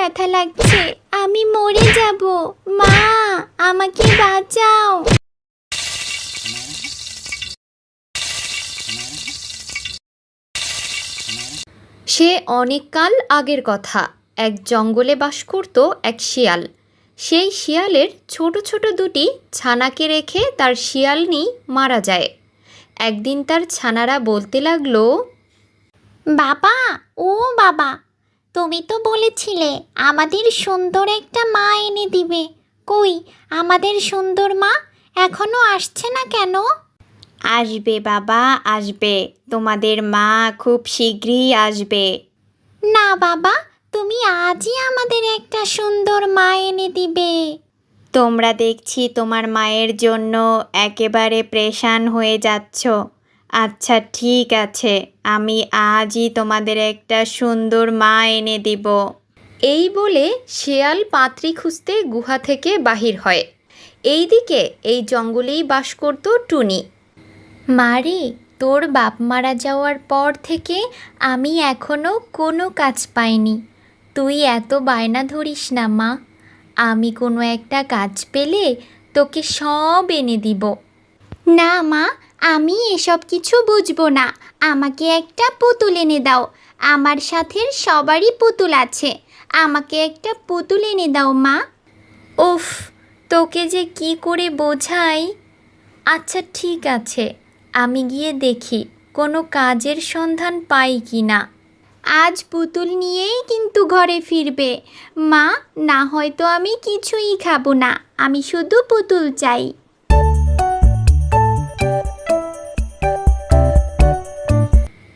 ব্যথা লাগছে, আমি মরে যাব। মা, আমাকে বাঁচাও। সে অনেক কাল আগের কথা। এক জঙ্গলে বাস করত এক শিয়াল। সেই শিয়ালের ছোট ছোট দুটি ছানাকে রেখে তার শিয়ালনি মারা যায়। একদিন তার ছানারা বলতে লাগলো, বাবা, ও বাবা, তুমি তো বলেছিলে আমাদের সুন্দর একটা মা এনে দিবে। কই আমাদের সুন্দর মা? এখনো আসছে না কেন? আসবে বাবা, আসবে, তোমাদের মা খুব শীঘ্রই আসবে। না বাবা, তুমি আজই আমাদের একটা সুন্দর মা এনে দিবে। তোমরা দেখছি তোমার মায়ের জন্য একেবারে পেরেশান হয়ে যাচ্ছ। আচ্ছা ঠিক আছে, আমি আজই তোমাদের একটা সুন্দর মা এনে দিব। এই বলে শেয়াল পাত্রী খুঁজতে গুহা থেকে বাহির হয়। এইদিকে এই জঙ্গলেই বাস করত টুনি। মারে, তোর বাপ মারা যাওয়ার পর থেকে আমি এখনো কোনো কাজ পাইনি। তুই এত বায়না ধরিস না মা। আমি কোনো একটা কাজ পেলে তোকে সব এনে দিব। না মা, আমি এসব কিছু বুঝবো না। আমাকে একটা পুতুল এনে দাও। আমার সাথে সবারই পুতুল আছে। আমাকে একটা পুতুল এনে দাও মা। উফ, তোকে যে কি করে বোঝাই। আচ্ছা ঠিক আছে, আমি গিয়ে দেখি কোনো কাজের সন্ধান পাই কি না। আজ পুতুল নিয়েই কিন্তু ঘরে ফিরবে মা, না হয়তো আমি কিছুই খাবো না। আমি শুধু পুতুল চাই।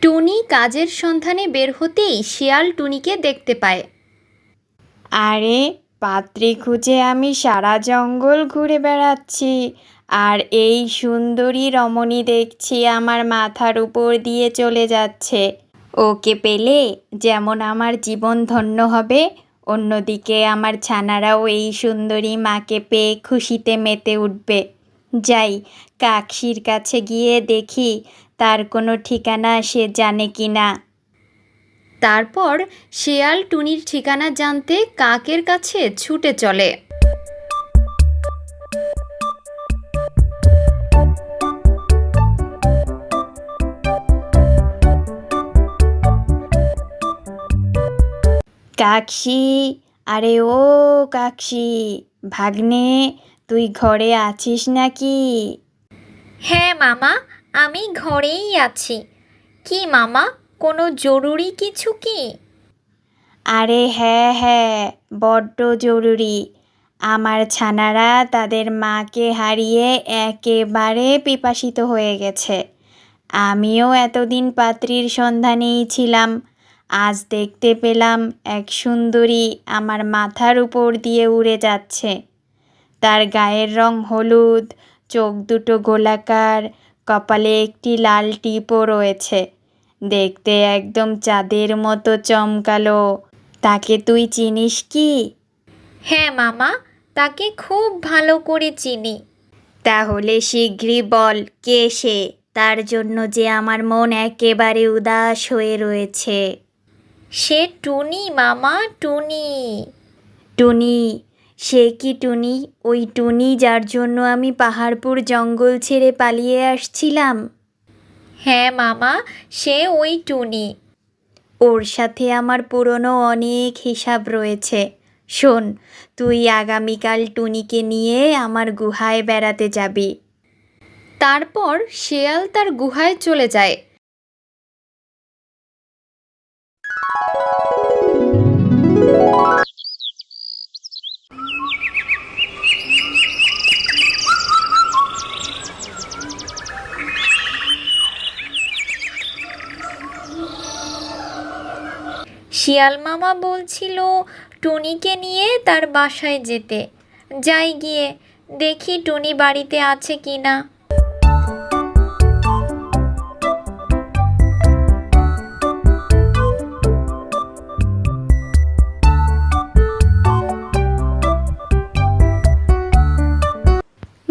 টুনি কাজের সন্ধানে বের হতেই শিয়াল টুনিকে দেখতে পায়। আরে, পাত্রী খুঁজে আমি সারা জঙ্গল ঘুরে বেড়াচ্ছি, আর এই সুন্দরী রমণী দেখছি আমার মাথার উপর দিয়ে চলে যাচ্ছে। ওকে পেলে যেমন আমার জীবন ধন্য হবে, অন্যদিকে আমার ছানারাও এই সুন্দরী মাকে পেয়ে খুশিতে মেতে উঠবে। যাই, কাকশির কাছে গিয়ে দেখি তার কোনো ঠিকানা সে জানে কি না। তারপর শেয়াল টুনির ঠিকানা জানতে কাকের কাছে ছুটে চলে। কাকশি, আরে ও কাকশি, ভাগ্নে, তুই ঘরে আছিস নাকি? হ্যাঁ মামা, আমি ঘরেই আছি। কি মামা, কোনো জরুরি কিছু কি? আরে হ্যাঁ হ্যাঁ, বড্ড জরুরি। আমার ছানারা তাদের মাকে হারিয়ে একেবারে পিপাসিত হয়ে গেছে। আমিও এতদিন পাত্রীর সন্ধানেই ছিলাম। আজ দেখতে পেলাম এক সুন্দরী আমার মাথার উপর দিয়ে উড়ে যাচ্ছে। তার গায়ের রং হলুদ, চোখ দুটো গোলাকার, কপালে একটি লাল টিপও রয়েছে। দেখতে একদম চাঁদের মতো চমকালো। তাকে তুই চিনিস কি? হ্যাঁ মামা, তাকে খুব ভালো করে চিনি। তাহলে শিগগিরই বল কে সে, তার জন্য যে আমার মন একেবারে উদাস হয়ে রয়েছে। সে টুনি মামা, টুনি। টুনি? সে কি টুনি? ওই টুনি যার জন্য আমি পাহাড়পুর জঙ্গল ছেড়ে পালিয়ে আসছিলাম? হ্যাঁ মামা, সে ওই টুনি। ওর সাথে আমার পুরনো অনেক হিসাব রয়েছে। শোন, তুই আগামীকাল টুনিকে নিয়ে আমার গুহায় বেড়াতে যাবি। তারপর শেয়াল তার গুহায় চলে যায়। শিয়াল মামা বলছিল টুনিকে নিয়ে তার বাসায় যেতে। যাই গিয়ে দেখি টুনি বাড়িতে আছে কি না।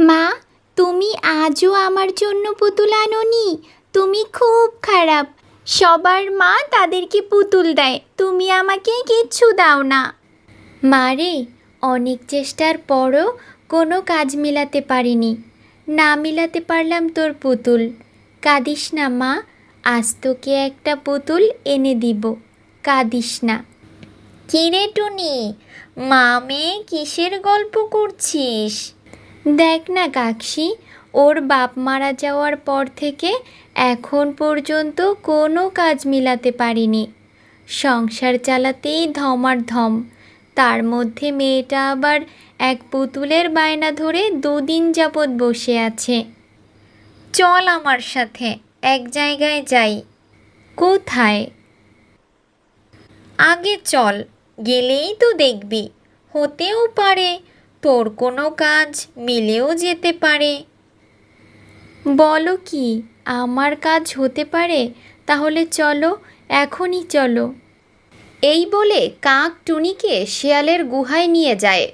মা, তুমি আজও আমার জন্য পুতুল আনোনি? তুমি খুব খারাপ। সবার মা তাদেরকে পুতুল দেয়, তুমি আমাকে কিচ্ছু দাও না। মারে, অনেক চেষ্টার পরও কোনো কাজ মেলাতে পারিনি। না মেলাতে পারলাম তোর পুতুল। কাঁদিস না মা, আজ তোকে একটা পুতুল এনে দিব, কাঁদিস না। কিরে টুনি, মা মেয়ে কিসের গল্প করছিস? দেখ না কাকসি, ওর বাপ মারা যাওয়ার পর থেকে এখন পর্যন্ত কোনো কাজ মিলাতে পারিনি। সংসার চালাতেই ধমাধম, তার মধ্যে মেয়েটা আবার এক পুতুলের বায়না ধরে 2 দিন যাবৎ বসে আছে। চল আমার সাথে এক জায়গায় যাই। কোথায়? আগে চল, গেলেই তো দেখবি, হতেও পারে তোর কোনো কাজ মিলেও যেতে পারে। বলো কি, আমার কাজ হতে পারে? তাহলে চলো, এখনই চলো। এই বলে কাক টুনিকে শেয়ালের গুহায় নিয়ে যায়।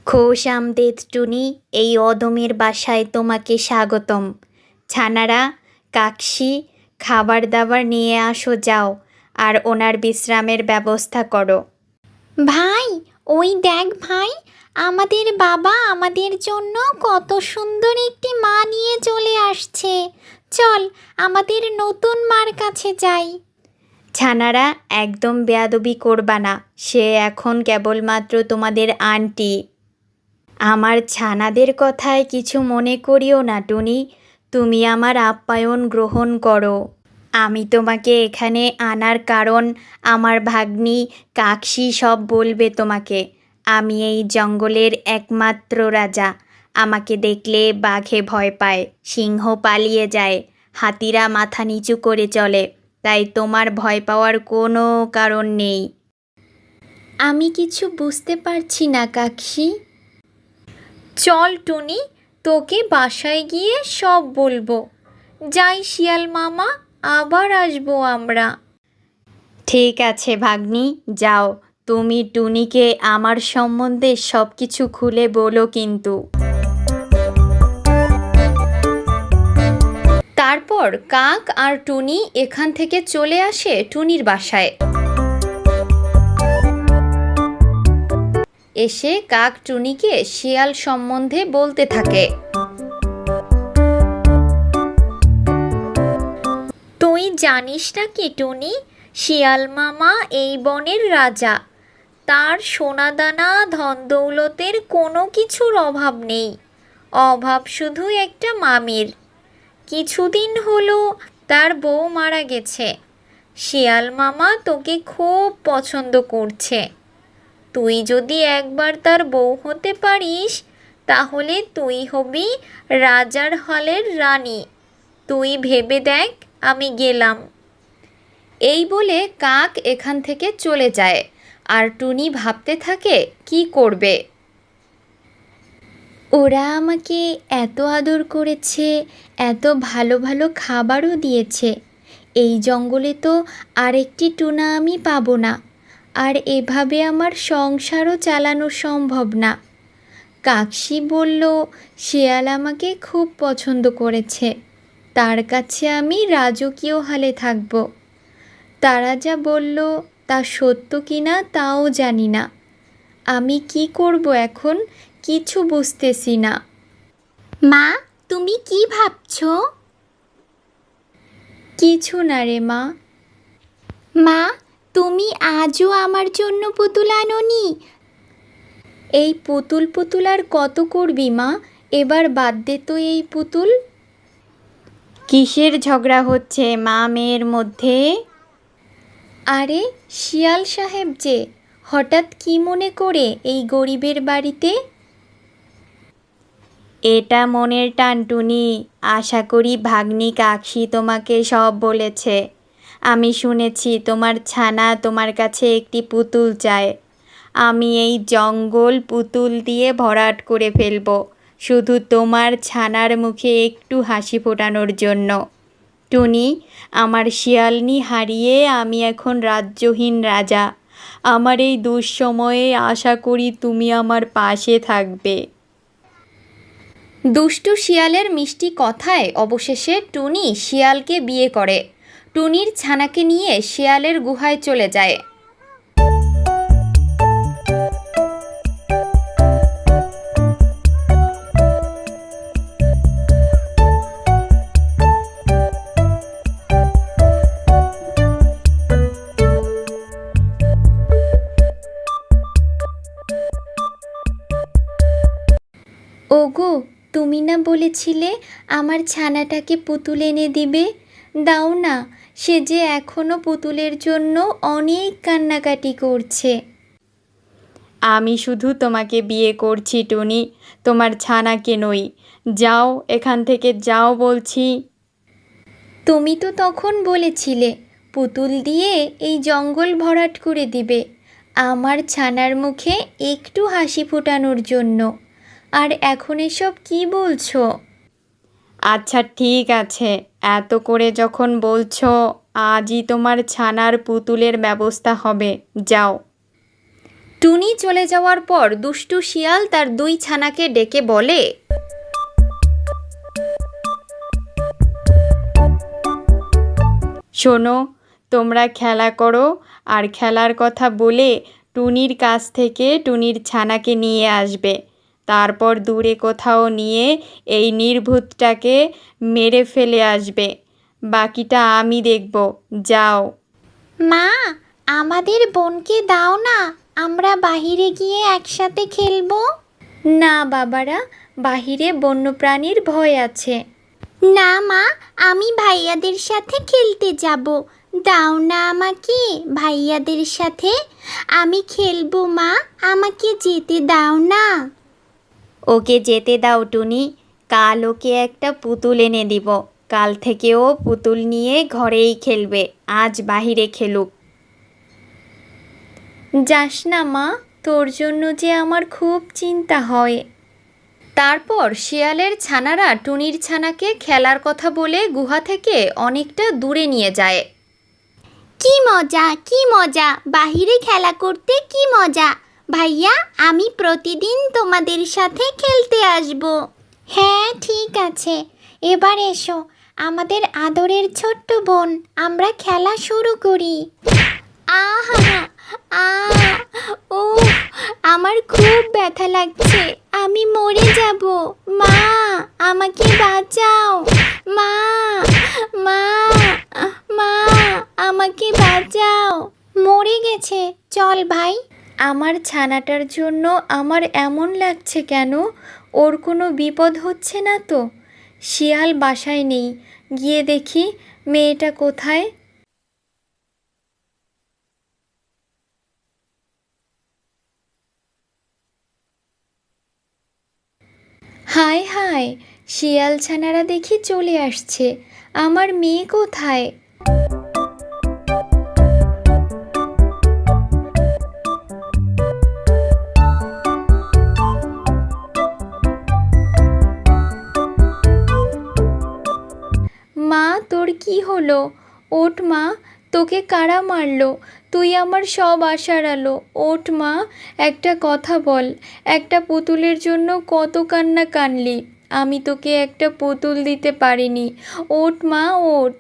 খোশ আমদেদ টুনি, এই অদমের বাসায় তোমাকে স্বাগতম। ছানারা, কাকসি, খাবার দাবার নিয়ে আসো যাও, আর ওনার বিশ্রামের ব্যবস্থা করো। ভাই, ওই দেখ ভাই, আমাদের বাবা আমাদের জন্য কত সুন্দর একটি মা নিয়ে চলে আসছে। চল আমাদের নতুন মার কাছে যাই। ছানারা, একদম বেয়াদবি করবা না, সে এখন কেবলমাত্র তোমাদের আন্টি। আমার ছানাদের কথায় কিছু মনে করিও না টুনি, তুমি আমার আপ্যায়ন গ্রহণ করো। আমি তোমাকে এখানে আনার কারণ আমার ভাগ্নি কাকসি সব বলবে তোমাকে। আমি এই জঙ্গলের একমাত্র রাজা। আমাকে দেখলে বাঘে ভয় পায়, সিংহ পালিয়ে যায়, হাতিরা মাথা নিচু করে চলে, তাই তোমার ভয় পাওয়ার কোনো কারণ নেই। আমি কিছু বুঝতে পারছি না কাকসি। চল টুনি, তোকে বাসায় গিয়ে সব বলবো। যাই শিয়াল মামা, আবার আসবো আমরা। ঠিক আছে ভাগ্নি, যাও। তুমি টুনিকে আমার সম্বন্ধে সব কিছু খুলে বলো কিন্তু। তারপর কাক আর টুনি এখান থেকে চলে আসে টুনির বাসায়। এসে কাক টুনিকে শিয়াল সম্বন্ধে বলতে থাকে। তুই জানিস না কি টুনি, শিয়াল মামা এই বনের রাজা। তার সোনাদানা ধন দৌলতের কোনো কিছুর অভাব নেই, অভাব শুধু একটা মামির। কিছুদিন হলো তার বউ মারা গেছে। শিয়াল মামা তোকে খুব পছন্দ করছে। তুই যদি একবার তার বউ হতে পারিস, তাহলে তুই হবি রাজার হলের রানী। তুই ভেবে দেখ, আমি গেলাম। এই বলে কাক এখান থেকে চলে যায়, আর টুনি ভাবতে থাকে কি করবে। ওরা আমাকে এত আদর করেছে, এত ভালো ভালো খাবারও দিয়েছে। এই জঙ্গলে তো আরেকটি টুনা আমি পাবো না, আর এভাবে আমার সংসারও চালানো সম্ভব না। কাকসি বলল শেয়াল আমাকে খুব পছন্দ করেছে, তার কাছে আমি রাজকীয় হালে থাকব। তারা যা বলল তা সত্য কিনা তাও জানি না। আমি কি করব এখন, কিছু বুঝতেছি না। মা, তুমি কি ভাবছো? কিছু না রে মা। মা, তুমি আজও আমার জন্য পুতুল আনোনি? এই পুতুল পুতুল আর কত করবি মা, এবার বাদ দে তো এই পুতুল। কিসের ঝগড়া হচ্ছে মা মেয়ের মধ্যে? আরে শিয়াল সাহেব যে, হঠাৎ কি মনে করে এই গরিবের বাড়িতে? এটা মনের টান টুনি, আশা করি ভাগ্নি কাকসি তোমাকে সব বলেছে। আমি শুনেছি তোমার ছানা তোমার কাছে একটি পুতুল চায়। আমি এই জঙ্গল পুতুল দিয়ে ভরাট করে ফেলবো, শুধু তোমার ছানার মুখে একটু হাসি ফোটানোর জন্য। টুনি, আমার শিয়ালনি হারিয়ে আমি এখন রাজ্যহীন রাজা। আমার এই দুঃসময়ে আশা করি তুমি আমার পাশে থাকবে। দুষ্টু শিয়ালের মিষ্টি কথায় অবশেষে টুনি শিয়ালকে বিয়ে করে। টুনির ছানাকে নিয়ে শিয়ালের গুহায় চলে যায়। ওগো, তুমি না বলেছিলে আমার ছানাটাকে পুতুল এনে দিবে? দাও না, সে যে এখনো পুতুলের জন্য অনেক কান্নাকাটি করছে। আমি শুধু তোমাকে বিয়ে করছি টুনি, তোমার ছানাকে নই। যাও এখান থেকে, যাও বলছি। তুমি তো তখন বলেছিলে পুতুল দিয়ে এই জঙ্গল ভরাট করে দিবে আমার ছানার মুখে একটু হাসি ফোটানোর জন্য, আর এখন এসব কি বলছো? আচ্ছা ঠিক আছে, এত করে যখন বলছো, আজই তোমার ছানার পুতুলের ব্যবস্থা হবে। যাও। টুনি চলে যাওয়ার পর দুষ্টু শিয়াল তার দুই ছানাকে ডেকে বলে, শোনো, তোমরা খেলা করো, আর খেলার কথা বলে টুনির কাছ থেকে টুনির ছানাকে নিয়ে আসবে। তারপর দূরে কোথাও নিয়ে এই নির্বুদ্ধটাকে মেরে ফেলে আসবে। বাকিটা আমি দেখব। যাও। মা, আমাদের বোনকে দাও না, আমরা বাহিরে গিয়ে একসাথে খেলবো। না বাবারা, বাহিরে বন্যপ্রাণীর ভয় আছে। না মা, আমি ভাইয়াদের সাথে খেলতে যাব। দাও না আমাকে ভাইয়াদের সাথে, আমি খেলবো মা, আমাকে যেতে দাও না। ওকে যেতে দাও টুনি, কাল ওকে একটা পুতুল এনে দিব। কাল থেকে ও পুতুল নিয়ে ঘরেই খেলবে, আজ বাহিরে খেলুক। যাস না মা, তোর জন্য যে আমার খুব চিন্তা হয়। তারপর শিয়ালের ছানারা টুনির ছানাকে খেলার কথা বলে গুহা থেকে অনেকটা দূরে নিয়ে যায়। কি মজা, কি মজা, বাহিরে খেলা করতে কি মজা। ভাইয়া, আমি প্রতিদিন তোমাদের সাথে খেলতে আসব। হ্যাঁ ঠিক আছে, এবার এসো আমাদের আদরের ছোট্ট বোন, আমরা খেলা শুরু করি। আহা, ও আমার খুব ব্যথা লাগছে, আমি মরে যাব। মা, আমাকে বাঁচাও। মা, মা, মা, আমাকে বাঁচাও। মরে গেছে, চল ভাই। আমার ছানাটার জন্য আমার এমন লাগছে কেন? ওর কোনো বিপদ হচ্ছে না তো? শিয়াল বাসায় নেই, গিয়ে দেখি মেয়েটা কোথায়। হায় হায়, শিয়াল ছানারা দেখি চলে আসছে, আমার মেয়ে কোথায়? মা, তোর কি হলো? ওঠ মা, তোকে কারা মারলো? তুই আমার সব আশার আলো। ওঠ মা, একটা কথা বল, একটা পুতুলের জন্য কত কান্না কানলি, আমি তোকে একটা পুতুল দিতে পারিনি। ওঠ মা, ওঠ।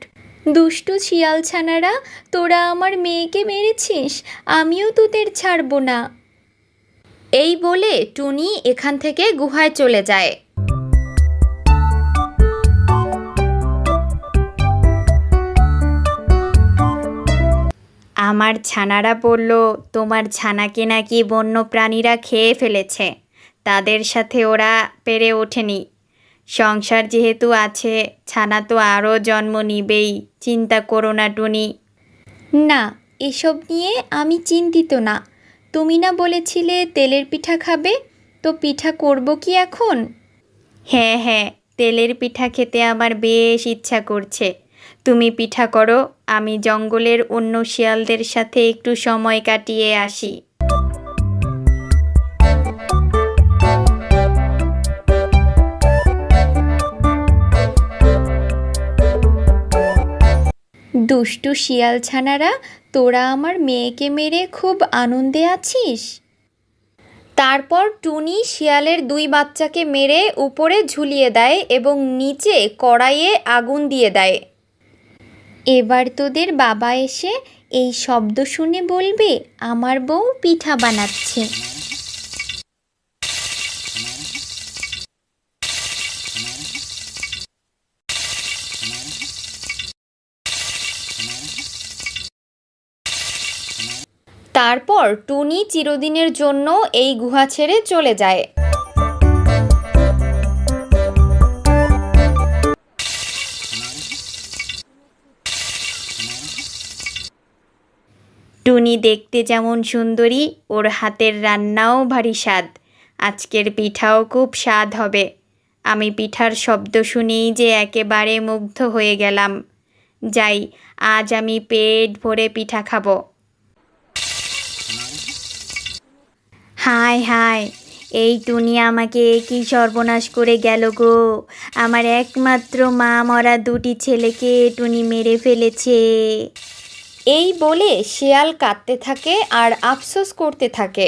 দুষ্টু শিয়াল ছানারা, তোরা আমার মেয়েকে মেরেছিস, আমিও তোদের ছাড়বো না। এই বলে টুনি এখান থেকে গুহায় চলে যায়। আমার ছানারা বলল তোমার ছানাকে নাকি বন্যপ্রাণীরা খেয়ে ফেলেছে, তাদের সাথে ওরা পেরে ওঠেনি। সংসার যেহেতু আছে, ছানা তো আরও জন্ম নিবেই, চিন্তা করো না টুনি। না, এসব নিয়ে আমি চিন্তিত না। তুমি না বলেছিলে তেলের পিঠা খাবে? তো পিঠা করব কি এখন? হ্যাঁ হ্যাঁ, তেলের পিঠা খেতে আমার বেশ ইচ্ছা করছে। তুমি পিঠা করো, আমি জঙ্গলের অন্য শিয়ালদের সাথে একটু সময় কাটিয়ে আসি। দুষ্টু শিয়াল ছানারা, তোরা আমার মেয়েকে মেরে খুব আনন্দে আছিস? তারপর টুনি শিয়ালের 2 বাচ্চাকে মেরে উপরে ঝুলিয়ে দেয় এবং নিচে কড়াইয়ে আগুন দিয়ে দেয়। এবার তোদের বাবা এসে এই শব্দ শুনে বলবে আমার বউ পিঠা বানাচ্ছে। তারপর টুনি চিরদিনের জন্য এই গুহা ছেড়ে চলে যায়। টুনি দেখতে যেমন সুন্দরী, ওর হাতের রান্নাও ভারী স্বাদ। আজকের পিঠাও খুব স্বাদ হবে। আমি পিঠার শব্দ শুনেই যে একেবারে মুগ্ধ হয়ে গেলাম। যাই, আজ আমি পেট ভরে পিঠা খাবো। হায় হায়, এই টুনি আমাকে কি সর্বনাশ করে গেল গো! আমার একমাত্র মা মরা 2টি ছেলেকে টুনি মেরে ফেলেছে। এই বলে শিয়াল কাঁদতে থাকে আর আফসোস করতে থাকে।